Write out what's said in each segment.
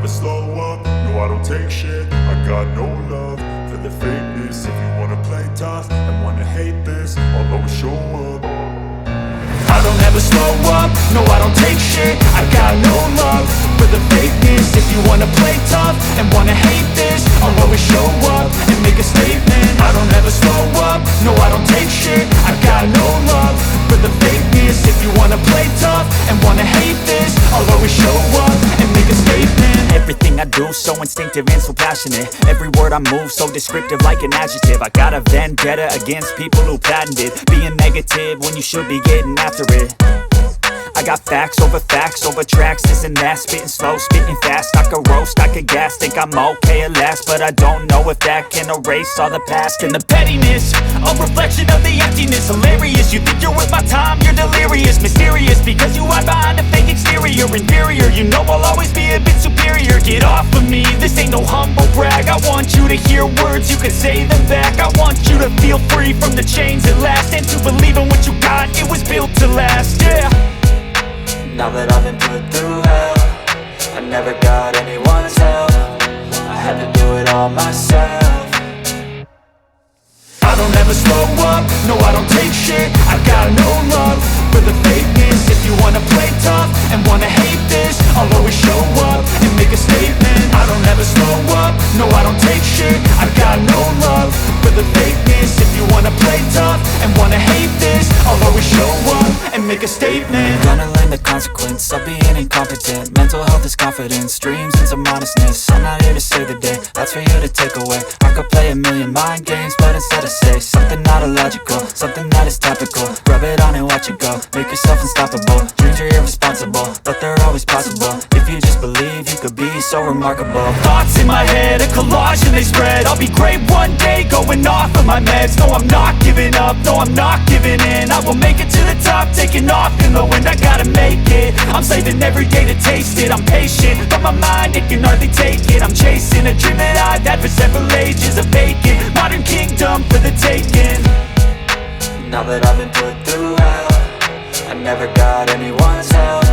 slow up, no I don't take shit. I got no love for the fakeness. If you wanna play tough and wanna hate this, I'll always show up. I don't ever slow up, no I don't take shit. I got no love for the fakeness. If you wanna play tough and wanna hate this, I'll always show up and make a statement. I don't ever slow up, no I don't take shit. I got no love for the fakeness. If you wanna play tough and wanna hate this, I'll always show up and make a statement. Everything I do so instinctive and so passionate. Every word I move so descriptive like an adjective. I got a vendetta against people who patented being negative when you should be getting after it. I got facts over tracks, this and that. Spitting slow, spitting fast. I could roast, I could gas. Think I'm okay at last, but I don't know if that can erase all the past. And the pettiness, a reflection of the emptiness. Hilarious, you think you're worth my time, you're delirious. Mysterious, because you hide behind a fake exterior. Inferior, you know I'll always be a bit superior. Get off of me, this ain't no humble brag. I want you to hear words, you can say them back. I want you to feel free from the chains at last, and to believe in what you got, it was built to last, yeah. Now that I've been put through hell, I never got anyone's help. I had to do it all myself. I don't ever slow up, no I don't take shit. I got no love for the fakeness. If you wanna play tough and wanna hate this, I'll always show up and make a statement. I don't ever slow up, no I don't take shit. I got no love for the fakeness. If you wanna play tough and wanna hate this, I'll always show up and make a statement. Gonna learn the consequence of being incompetent. Mental health is confidence, dreams and some honestness. I'm not here to save the day, that's for you to take away. I could play a million mind games, but instead I say something not illogical, something that is topical. Rub it on and watch it go, make yourself unstoppable. Dreams are irresponsible, but they're always possible. If you just believe, you could be so remarkable. Thoughts in my head, a collage and they spread. I'll be great one day, going off of my meds. No, I'm not giving up, no, I'm not giving in. I will make it to the top, taking off in the wind. I gotta make it, I'm saving every day to taste it. I'm patient, but my mind, it can hardly take it. I'm chasing a dream that I've had for several ages. A vacant, modern kingdom for the taking. Now that I've been put through hell, I never got anyone's help.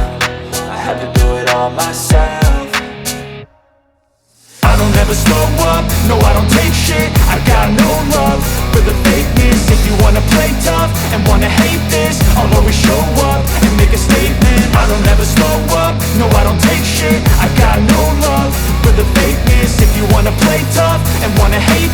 I had to do it all myself. I don't ever slow up, no I don't take shit. I got no love for the fakeness. If you wanna play tough and wanna hate this, I'll always show up and make a statement. I don't ever slow up, no I don't take shit. I got no love for the fakeness. If you wanna play tough and wanna hate